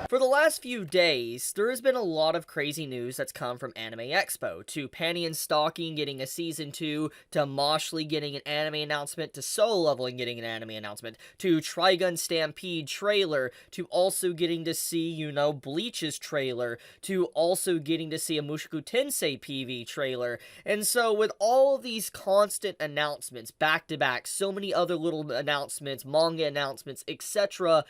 For the last few days, there has been a lot of crazy news that's come from Anime Expo, to Penny and Stocking getting a Season 2, to Moshly getting an anime announcement, to Solo Leveling getting an anime announcement, to Trigun Stampede trailer, to also getting to see, Bleach's trailer, to also getting to see a Mushoku Tensei PV trailer. And so with all of these constant announcements, back to back, so many other little announcements, manga announcements, etc.,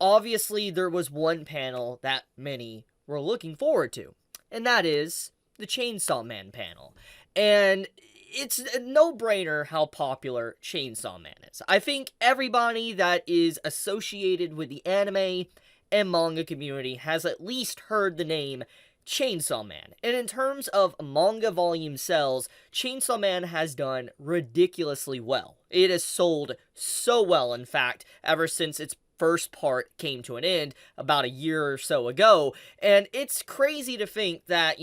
obviously, there was one panel that many were looking forward to, and that is the Chainsaw Man panel. And it's a no-brainer how popular Chainsaw Man is. I think everybody that is associated with the anime and manga community has at least heard the name Chainsaw Man. And in terms of manga volume sales, Chainsaw Man has done ridiculously well. It has sold so well, in fact, ever since its first part came to an end about a year or so ago, and it's crazy to think that,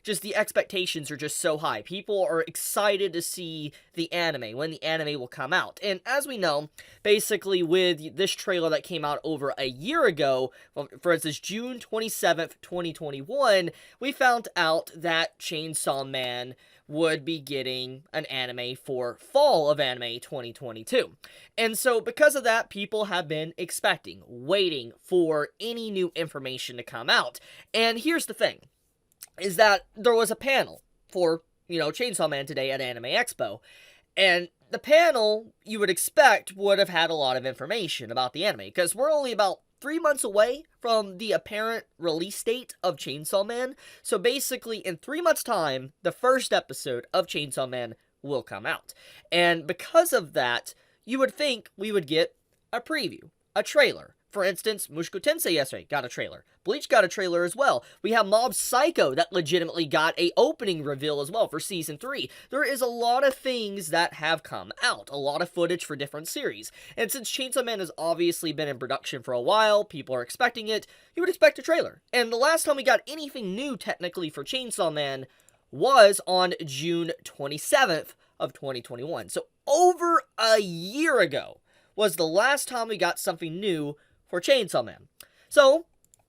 just the expectations are just so high. People are excited to see the anime, when the anime will come out. And as we know, basically with this trailer that came out over a year ago, for instance, June 27th, 2021, we found out that Chainsaw Man would be getting an anime for fall of anime 2022. And so because of that, people have been expecting, waiting for any new information to come out. And here's the thing, is that there was a panel for, Chainsaw Man today at Anime Expo. And the panel, you would expect, would have had a lot of information about the anime, because we're only about 3 months away from the apparent release date of Chainsaw Man. So basically, in 3 months' time, the first episode of Chainsaw Man will come out. And because of that, you would think we would get a preview, a trailer. For instance, Mushoku Tensei yesterday got a trailer. Bleach got a trailer as well. We have Mob Psycho that legitimately got a opening reveal as well for Season 3. There is a lot of things that have come out. A lot of footage for different series. And since Chainsaw Man has obviously been in production for a while, people are expecting it, you would expect a trailer. And the last time we got anything new technically for Chainsaw Man was on June 27th of 2021. So over a year ago was the last time we got something new for Chainsaw Man. So,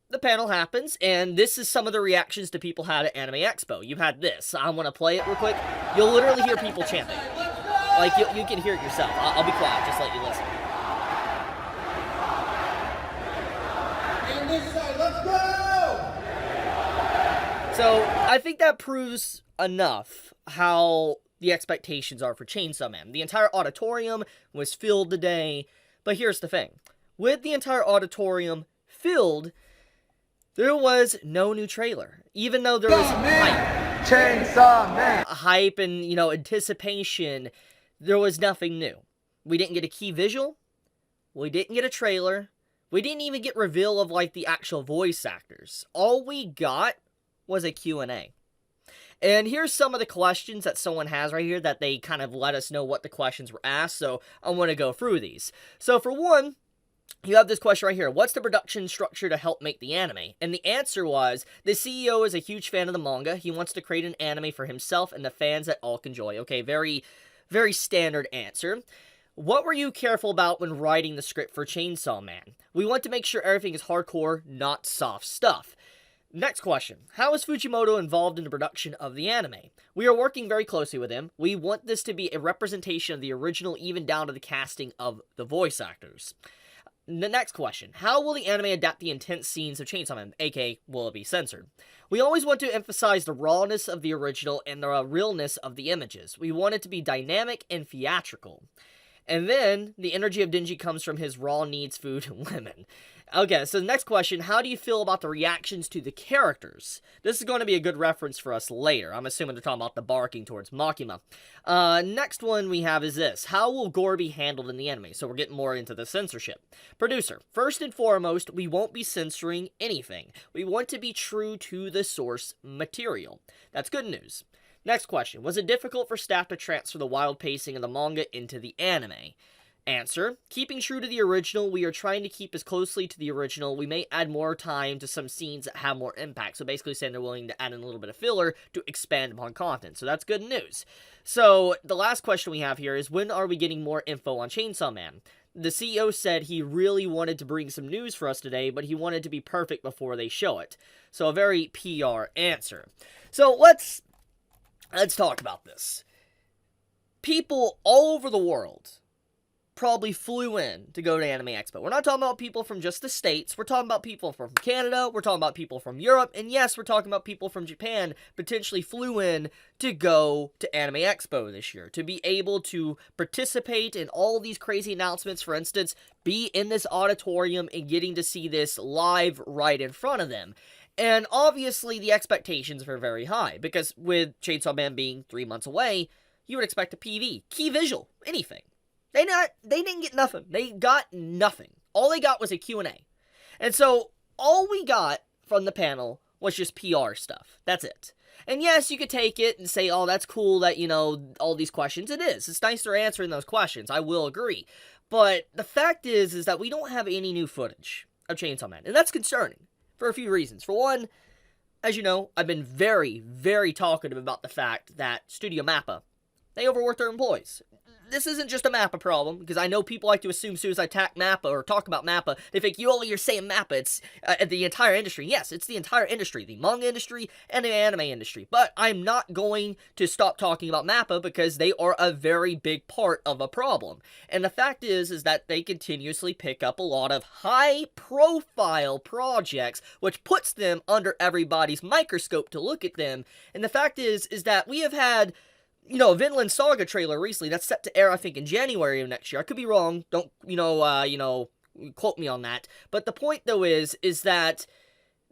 the panel happens, and this is some of the reactions to people had at Anime Expo. You had this. I want to play it real quick. You'll literally hear people chanting. Like, you can hear it yourself. I'll be quiet, just let you listen. Let's go! So, I think that proves enough how the expectations are for Chainsaw Man. The entire auditorium was filled today, but here's the thing. With the entire auditorium filled, there was no new trailer. Even though there was hype. Chainsaw Man! Hype and, anticipation, there was nothing new. We didn't get a key visual. We didn't get a trailer. We didn't even get reveal of, the actual voice actors. All we got was a Q&A. And here's some of the questions that someone has right here that they kind of let us know what the questions were asked, so I want to go through these. So for one, you have this question right here. What's the production structure to help make the anime? And the answer was, the CEO is a huge fan of the manga. He wants to create an anime for himself and the fans that all can enjoy. Okay, very, very standard answer. What were you careful about when writing the script for Chainsaw Man? We want to make sure everything is hardcore, not soft stuff. Next question. How is Fujimoto involved in the production of the anime? We are working very closely with him. We want this to be a representation of the original, even down to the casting of the voice actors. The next question. How will the anime adapt the intense scenes of Chainsaw Man, aka will it be censored? We always want to emphasize the rawness of the original and the realness of the images. We want it to be dynamic and theatrical. And then, the energy of Denji comes from his raw needs, food, and women. Okay, so the next question, how do you feel about the reactions to the characters? This is going to be a good reference for us later. I'm assuming they're talking about the barking towards Makima. Next one we have is this. How will gore be handled in the anime? So we're getting more into the censorship. Producer, first and foremost, we won't be censoring anything. We want to be true to the source material. That's good news. Next question, was it difficult for staff to transfer the wild pacing of the manga into the anime? Answer: keeping true to the original, we are trying to keep as closely to the original. We may add more time to some scenes that have more impact. So basically saying they're willing to add in a little bit of filler to expand upon content. So that's good news. So the last question we have here is, when are we getting more info on Chainsaw Man? The CEO said he really wanted to bring some news for us today, but he wanted to be perfect before they show it. So a very PR answer. So let's talk about this. People all over the world probably flew in to go to Anime Expo. We're not talking about people from just the States. We're talking about people from Canada. We're talking about people from Europe. And yes, we're talking about people from Japan potentially flew in to go to Anime Expo this year, to be able to participate in all these crazy announcements. For instance, be in this auditorium and getting to see this live right in front of them. And obviously the expectations were very high, because with Chainsaw Man being 3 months away, you would expect a PV, key visual, anything. They didn't get nothing. They got nothing. All they got was a Q&A. And so all we got from the panel was just PR stuff. That's it. And yes, you could take it and say, oh, that's cool that, all these questions. It is. It's nice they're answering those questions. I will agree. But the fact is that we don't have any new footage of Chainsaw Man. And that's concerning for a few reasons. For one, as you know, I've been very, very talkative about the fact that Studio Mappa, they overwork their employees. This isn't just a Mappa problem, because I know people like to assume as soon as I Mappa or talk about Mappa, they think you're saying Mappa. It's the entire industry. Yes, it's the entire industry, the manga industry and the anime industry. But I'm not going to stop talking about Mappa, because they are a very big part of a problem. And the fact is that they continuously pick up a lot of high-profile projects, which puts them under everybody's microscope to look at them. And the fact is that we have had a Vinland Saga trailer recently that's set to air, I think, in January of next year. I could be wrong. Don't, quote me on that. But the point, though, is that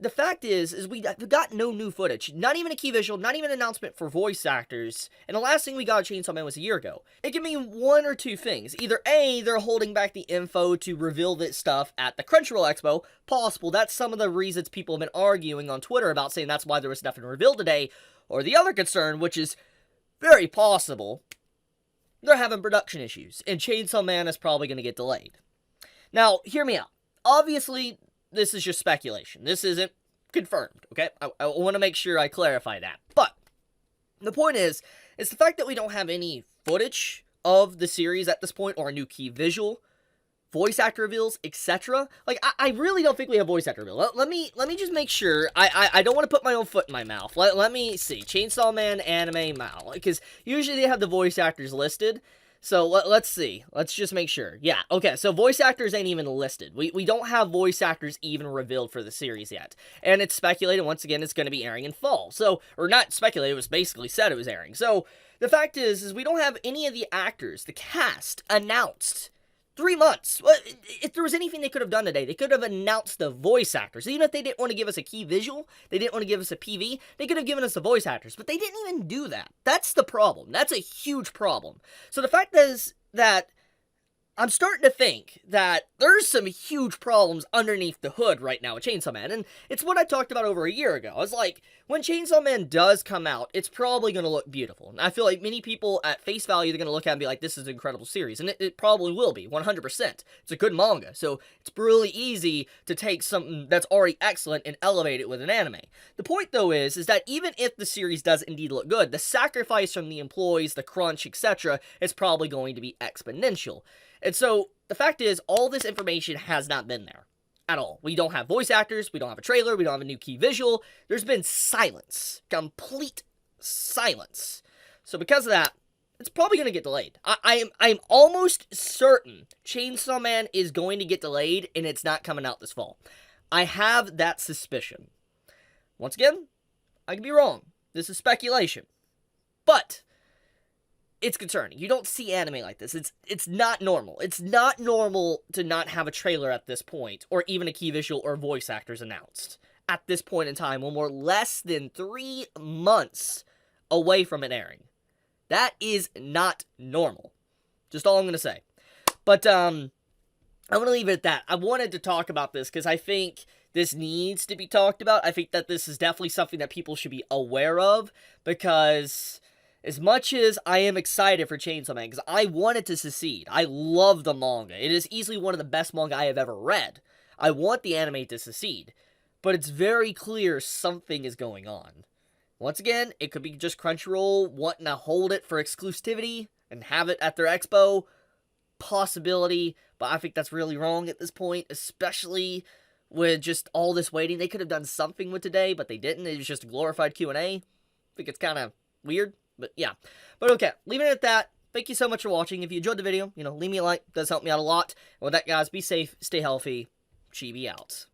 the fact is we got no new footage. Not even a key visual, not even an announcement for voice actors. And the last thing we got of Chainsaw Man was a year ago. It can mean one or two things. Either A, they're holding back the info to reveal this stuff at the Crunchyroll Expo. Possible. That's some of the reasons people have been arguing on Twitter about, saying that's why there was nothing revealed today. Or the other concern, which is very possible, they're having production issues, and Chainsaw Man is probably going to get delayed. Now, hear me out. Obviously, this is just speculation. This isn't confirmed, okay? I want to make sure I clarify that. But the point is the fact that we don't have any footage of the series at this point, or a new key visual, voice actor reveals, etc. Like, I really don't think we have voice actor reveal. Let me just make sure. I don't want to put my own foot in my mouth. Let me see. Chainsaw Man anime Mao. Because usually they have the voice actors listed. So let's see. Let's just make sure. Yeah, okay. So voice actors ain't even listed. We don't have voice actors even revealed for the series yet. And it's speculated, once again, it's going to be airing in fall. So, or not speculated, it was basically said it was airing. So, the fact is we don't have any of the actors, the cast, announced. 3 months. Well, if there was anything they could have done today, they could have announced the voice actors. Even if they didn't want to give us a key visual, they didn't want to give us a PV, they could have given us the voice actors. But they didn't even do that. That's the problem. That's a huge problem. So the fact is that I'm starting to think that there's some huge problems underneath the hood right now with Chainsaw Man, and it's what I talked about over a year ago. I was like, when Chainsaw Man does come out, it's probably going to look beautiful. And I feel like many people at face value, they're going to look at it and be like, this is an incredible series, and it probably will be, 100%. It's a good manga, so it's really easy to take something that's already excellent and elevate it with an anime. The point, though, is that even if the series does indeed look good, the sacrifice from the employees, the crunch, etc., is probably going to be exponential. And so, the fact is, all this information has not been there. At all. We don't have voice actors, we don't have a trailer, we don't have a new key visual. There's been silence. Complete silence. So because of that, it's probably going to get delayed. I'm almost certain Chainsaw Man is going to get delayed, and it's not coming out this fall. I have that suspicion. Once again, I could be wrong. This is speculation. But it's concerning. You don't see anime like this. It's not normal. It's not normal to not have a trailer at this point, or even a key visual or voice actors announced at this point in time, when we're less than 3 months away from it airing. That is not normal. Just all I'm going to say. But, I'm going to leave it at that. I wanted to talk about this because I think this needs to be talked about. I think that this is definitely something that people should be aware of, because As much as I am excited for Chainsaw Man, because I want it to succeed. I love the manga. It is easily one of the best manga I have ever read. I want the anime to succeed. But it's very clear something is going on. Once again, it could be just Crunchyroll wanting to hold it for exclusivity and have it at their expo. Possibility, but I think that's really wrong at this point, especially with just all this waiting. They could have done something with today, but they didn't. It was just a glorified Q&A. I think it's kind of weird, but yeah. But okay, leaving it at that. Thank you so much for watching. If you enjoyed the video, leave me a like. It does help me out a lot. And with that, guys, be safe, stay healthy. Chibi out.